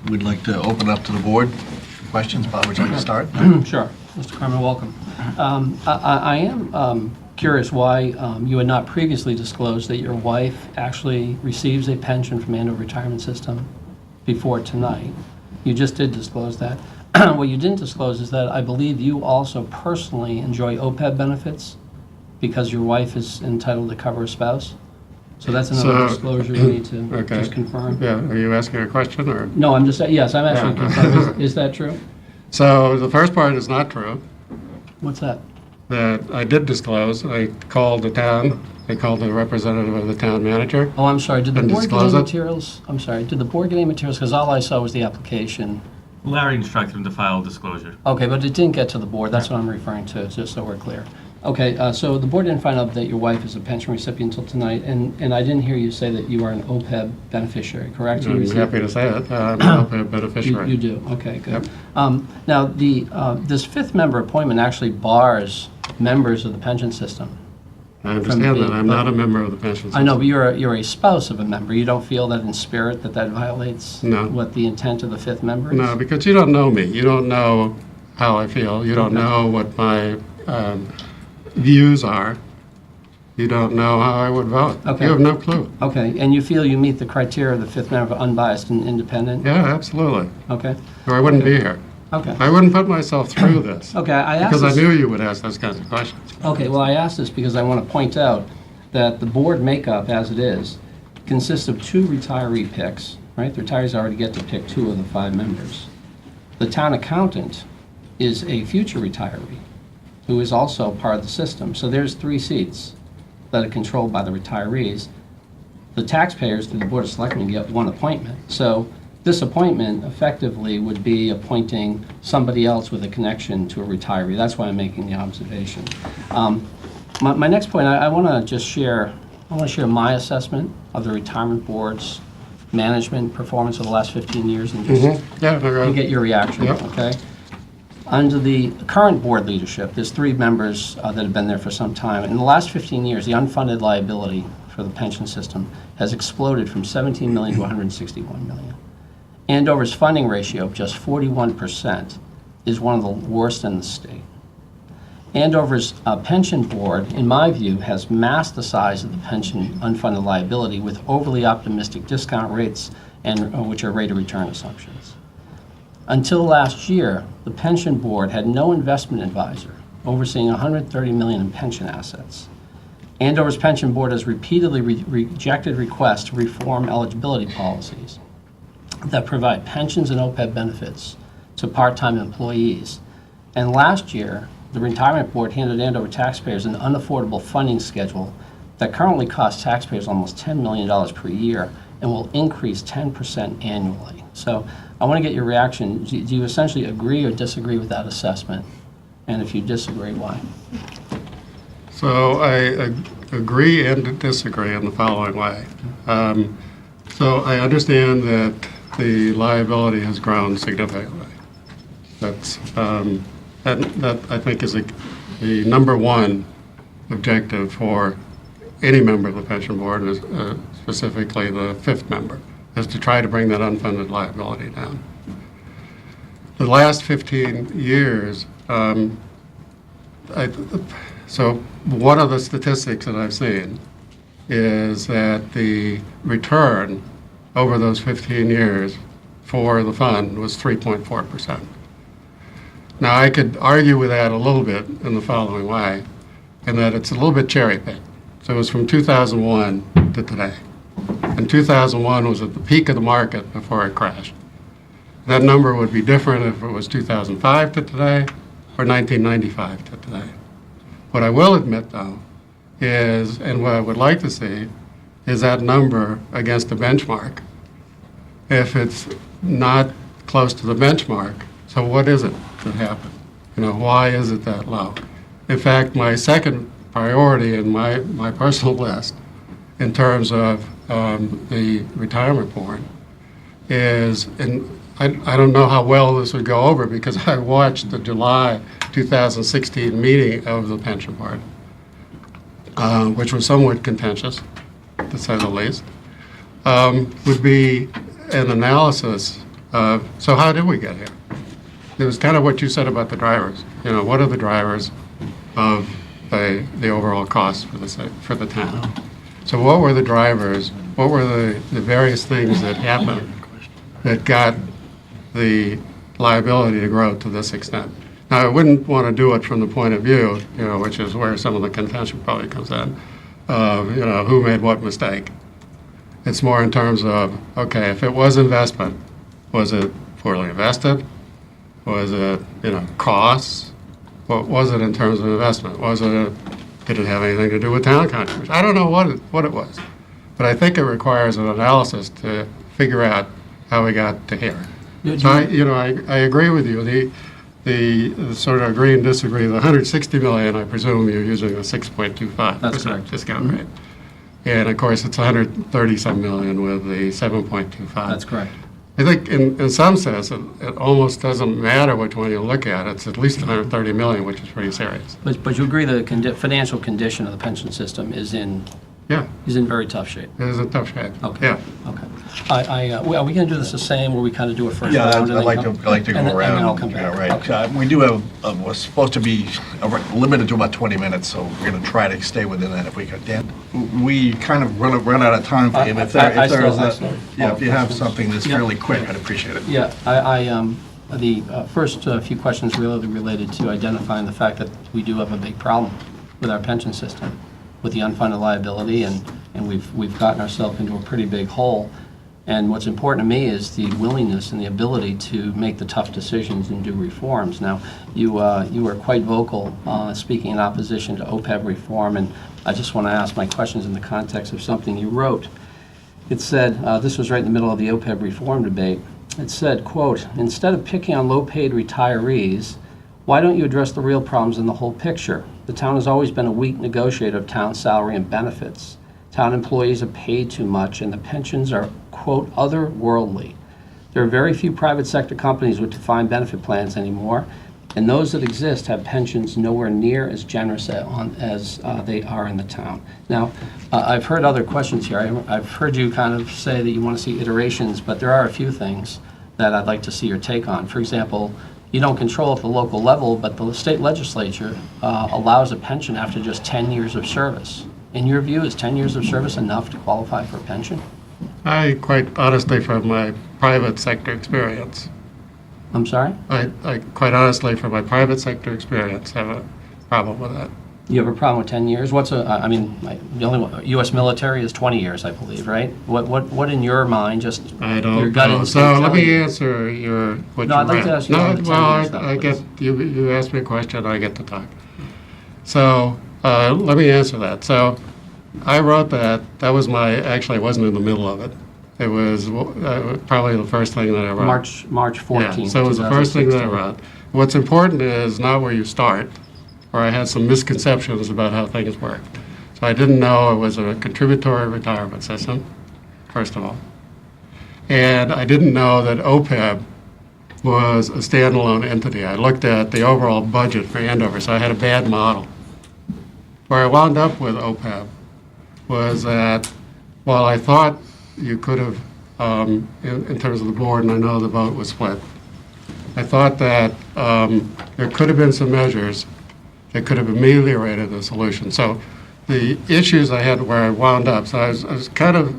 we'd like to open up to the board. Questions? Bob, would you like to start? Sure. Mr. Kremer, welcome. I am curious why you had not previously disclosed that your wife actually receives a pension from Andover Retirement System before tonight. You just did disclose that. What you didn't disclose is that I believe you also personally enjoy OPEB benefits because your wife is entitled to cover a spouse. So that's another disclosure we need to just confirm. Yeah, are you asking a question or? No, I'm just saying, yes, I'm actually confirming. Is that true? So the first part is not true, What's that? that I did disclose. I called the town, I called the representative of the town manager. Oh, I'm sorry, did the And board get disclose any it? materials? I'm sorry, did the board get any materials? Because all I saw was the application. Larry instructed him to file disclosure. Okay, but it didn't get to the board, that's what I'm referring to, just so we're clear. Okay, so the board didn't find out that your wife is a pension recipient until tonight, and I didn't hear you say that you are an OPEB beneficiary, correct? You I'm receive- happy to say it. I'm an OPEB beneficiary. You do, okay, good. Yep. Now, this fifth member appointment actually bars members of the pension system. I understand that. I'm but- not a member of the pension system. I know, but you're a spouse of a member. You don't feel that in spirit that violates No. what the intent of the fifth member is? No, because you don't know me. You don't know how I feel. You don't know what my views are. You don't know how I would vote. Okay. You have no clue. Okay, and you feel you meet the criteria of the fifth member of unbiased and independent? Yeah, absolutely. Okay, Or I wouldn't be here. okay. I wouldn't put myself through this. Okay, I asked Because I this- knew you would ask those kinds of questions. Okay, well, I asked this because I want to point out that the board makeup, as it is, consists of 2 retiree picks, right? The retirees already get to pick 2 of the 5 members. The town accountant is a future retiree who is also part of the system. So there's 3 seats that are controlled by the retirees. The taxpayers through the Board of Selectmen get 1 appointment. So this appointment effectively would be appointing somebody else with a connection to a retiree. That's why I'm making the observation. My next point, I want to just share, my assessment of the retirement board's management performance over the last 15 years and just Yeah, I and get your reaction, Yep. okay? Under the current board leadership, there's 3 members that have been there for some time. In the last 15 years, the unfunded liability for the pension system has exploded from 17 million to 161 million. Andover's funding ratio of just 41% is one of the worst in the state. Andover's pension board, in my view, has masked the size of the pension unfunded liability with overly optimistic discount rates and which are rate of return assumptions. Until last year, the pension board had no investment advisor overseeing 130 million in pension assets. Andover's pension board has repeatedly rejected requests to reform eligibility policies that provide pensions and OPEB benefits to part-time employees. And last year, the retirement board handed Andover taxpayers an unaffordable funding schedule that currently costs taxpayers almost $10 million per year and will increase 10% annually. So I want to get your reaction. Do you essentially agree or disagree with that assessment? And if you disagree, why? So I agree and disagree in the following way. So I understand that the liability has grown significantly. That's that I think is the number one objective for any member of the pension board, is specifically the 5th member, is to try to bring that unfunded liability down. The last 15 years, so one of the statistics that I've seen is that the return over those 15 years for the fund was 3.4%. Now, I could argue with that a little bit in the following way, in that it's a little bit cherry-picked. So it was from 2001 to today. And 2001 was at the peak of the market before it crashed. That number would be different if it was 2005 to today or 1995 to today. What I will admit, though, is, and what I would like to see, is that number against the benchmark. If it's not close to the benchmark, so what is it that happened? Why is it that low? In fact, my second priority in my personal list in terms of the retirement board is, and I don't know how well this would go over because I watched the July 2016 meeting of the pension board, which was somewhat contentious, to say the least, would be an analysis So how did we get here? It was kind of what you said about the drivers. What are the drivers of the overall cost for the town? So what were the drivers? What were the various things that happened that got the liability to grow to this extent? Now, I wouldn't want to do it from the point of view, which is where some of the contention probably comes in, of, who made what mistake. It's more in terms of, okay, if it was investment, was it poorly invested? Was it, costs? What was it in terms of investment? Did it have anything to do with town contributions? I don't know what it was, but I think it requires an analysis to figure out how we got to here. So I agree with you. The sort of agree and disagree. The 160 million, I presume you're using a 6.25% discount rate. And of course, it's 130-some million with the 7.25. That's correct. I think in some sense, it almost doesn't matter which one you look at. It's at least 130 million, which is pretty serious. But you agree the financial condition of the pension system is in very tough shape? It is in tough shape. Okay. Yeah. Okay. Are we going to do this the same, where we kind of do a first Yeah, round? I'd like to go and then around. I'll come back. Right. Okay. We do have, we're supposed to be limited to about 20 minutes, so we're going to try to stay within that if we could. Dan? We kind of run out of time for you. If If you have something that's fairly quick, I'd appreciate it. Yeah, the first few questions really related to identifying the fact that we do have a big problem with our pension system, with the unfunded liability, and we've gotten ourselves into a pretty big hole. And what's important to me is the willingness and the ability to make the tough decisions and do reforms. Now, you were quite vocal speaking in opposition to OPEB reform, and I just want to ask my questions in the context of something you wrote. It said, this was right in the middle of the OPEB reform debate, it said, quote, "Instead of picking on low-paid retirees, why don't you address the real problems in the whole picture? The town has always been a weak negotiator of town salary and benefits. Town employees are paid too much, and the pensions are, quote, otherworldly. There are very few private sector companies with defined benefit plans anymore, and those that exist have pensions nowhere near as generous as they are in the town." Now, I've heard other questions here. I've heard you kind of say that you want to see iterations, but there are a few things that I'd like to see your take on. For example, you don't control at the local level, but the state legislature allows a pension after just 10 years of service. In your view, is 10 years of service enough to qualify for a pension? I quite honestly, from my private sector experience, I'm sorry? I quite honestly, from my private sector experience, have a problem with that. You have a problem with 10 years? The only one, U.S. military is 20 years, I believe, right? What in your mind, just I your don't gut know. instinct So let tell me you? answer what No, you I'd like read. to ask you on the 10 years now, I get, please. you asked me a question, I get to talk. So let me answer that. So I wrote that was actually, I wasn't in the middle of it. It was probably the first thing that I wrote. March 14th. Yeah, so it was the first thing that I 2016. wrote. What's important is not where you start, or I had some misconceptions about how things work. So I didn't know it was a contributory retirement system, first of all. And I didn't know that OPEB was a standalone entity. I looked at the overall budget for Andover, so I had a bad model. Where I wound up with OPEB was that while I thought you could have, in terms of the board, and I know the vote was split, I thought that there could have been some measures that could have ameliorated the solution. So the issues I had where I wound up, so I was kind of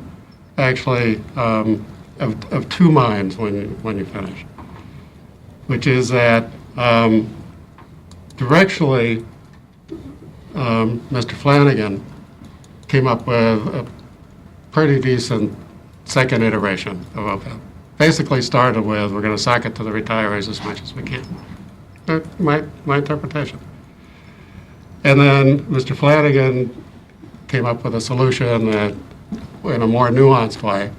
actually of two minds when you finish, which is that directionally, Mr. Flanagan came up with a pretty decent second iteration of OPEB. Basically started with, we're going to sock it to the retirees as much as we can. That's my interpretation. And then Mr. Flanagan came up with a solution that, in a more nuanced way,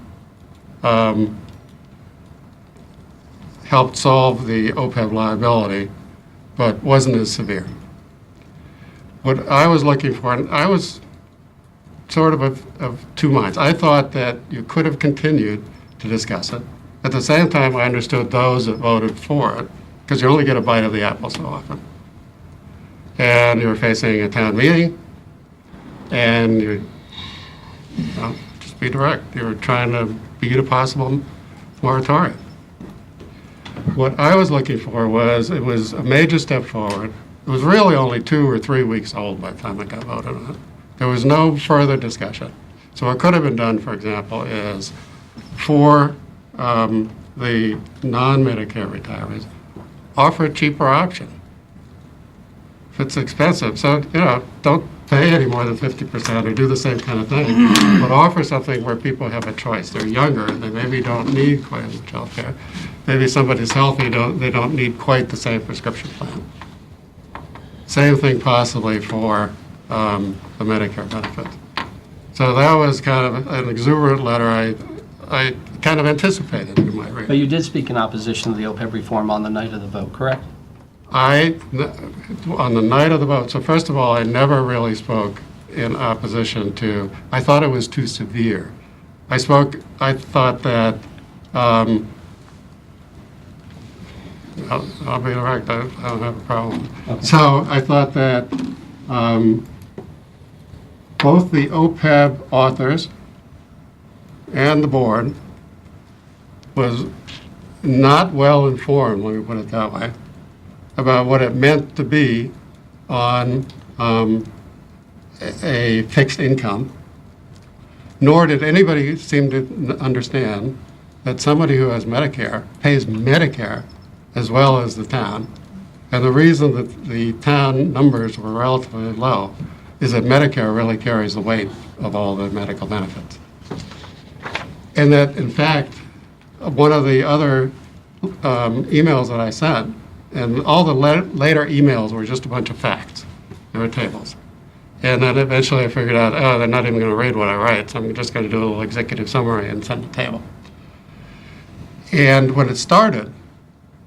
helped solve the OPEB liability, but wasn't as severe. What I was looking for, and I was sort of two minds. I thought that you could have continued to discuss it. At the same time, I understood those that voted for it, because you only get a bite of the apple so often. And you were facing a town meeting, and just be direct. You were trying to beat a possible moratorium. what I was looking for was, it was a major step forward. It was really only 2 or 3 weeks old by the time it got voted on. There was no further discussion. So what could have been done, for example, is for the non-Medicare retirees, offer a cheaper option. If it's expensive, so, don't pay any more than 50% or do the same kind of thing, but offer something where people have a choice. They're younger, they maybe don't need quite as much health care. Maybe somebody's healthy, they don't need quite the same prescription plan. Same thing possibly for the Medicare benefits. So that was kind of an exuberant letter I kind of anticipated in my reading. But you did speak in opposition to the OPEB reform on the night of the vote, correct? On the night of the vote, so first of all, I never really spoke in opposition to, I thought it was too severe. I thought that, I'll be direct, I don't have a problem. Okay. So I thought that both the OPEB authors and the board was not well informed, let me put it that way, about what it meant to be on a fixed income, nor did anybody seem to understand that somebody who has Medicare pays Medicare as well as the town. And the reason that the town numbers were relatively low is that Medicare really carries the weight of all the medical benefits. And that, in fact, one of the other emails that I sent, and all the later emails were just a bunch of facts. They were tables. And then eventually I figured out, oh, they're not even going to read what I write, so I'm just going to do a little executive summary and send a table. And when it started,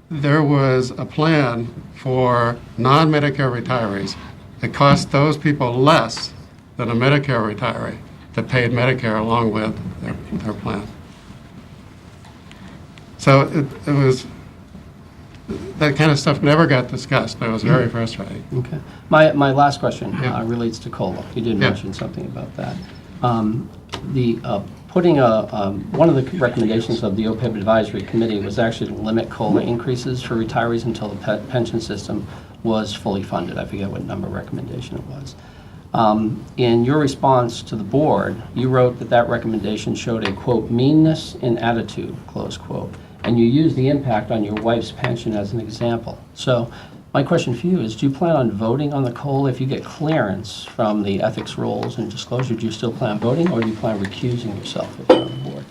there was a plan for non-Medicare retirees that cost those people less than a Medicare retiree that paid Medicare along with their plan. So it was, that kind of stuff never got discussed. It was very frustrating. Okay. My last question Yeah. relates to COLA. You did Yeah. mention something about that. One of the recommendations of the OPEB Advisory Committee was actually to limit COLA increases for retirees until the pension system was fully funded. I forget what number recommendation it was. In your response to the board, you wrote that recommendation showed a, quote, meanness in attitude, close quote, and you used the impact on your wife's pension as an example. So my question for you is, do you plan on voting on the COLA if you get clearance from the ethics rules and disclosure? Do you still plan on voting, or do you plan on recusing yourself if you're on the board?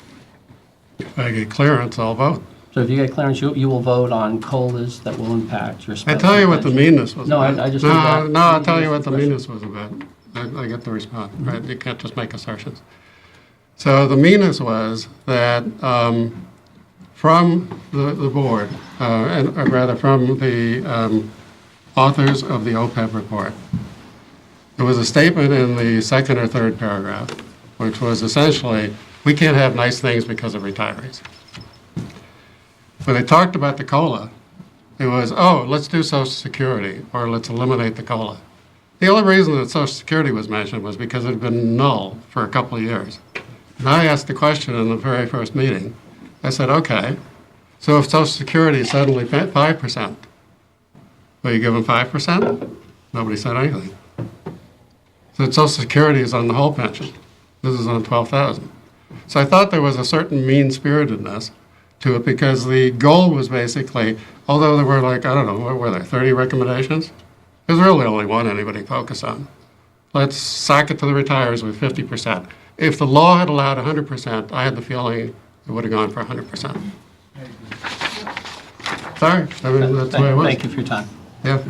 If I get clearance, I'll vote. So if you get clearance, you will vote on COLAs that will impact your I spouse's tell you what the pension? meanness was No, about. I just need that. No, I'll tell you what the Question. meanness was about. I get the response, right? You can't just make assertions. So the meanness was that from the board, or rather from the authors of the OPEB report, there was a statement in the second or third paragraph, which was essentially, we can't have nice things because of retirees. When they talked about the COLA, it was, oh, let's do Social Security, or let's eliminate the COLA. The only reason that Social Security was mentioned was because it had been null for a couple of years. And I asked the question in the very first meeting. I said, okay, so if Social Security is suddenly 5%, will you give them 5%? Nobody said anything. So Social Security is on the whole pension. This is on 12,000. So I thought there was a certain mean-spiritedness to it, because the goal was basically, although there were like, I don't know, what were there, 30 recommendations? There's really only one anybody focused on. Let's sock it to the retirees with 50%. If the law had allowed 100%, I had the feeling it would have gone for 100%. Sorry, I mean, that's the way it was. Thank you for your time. Yeah.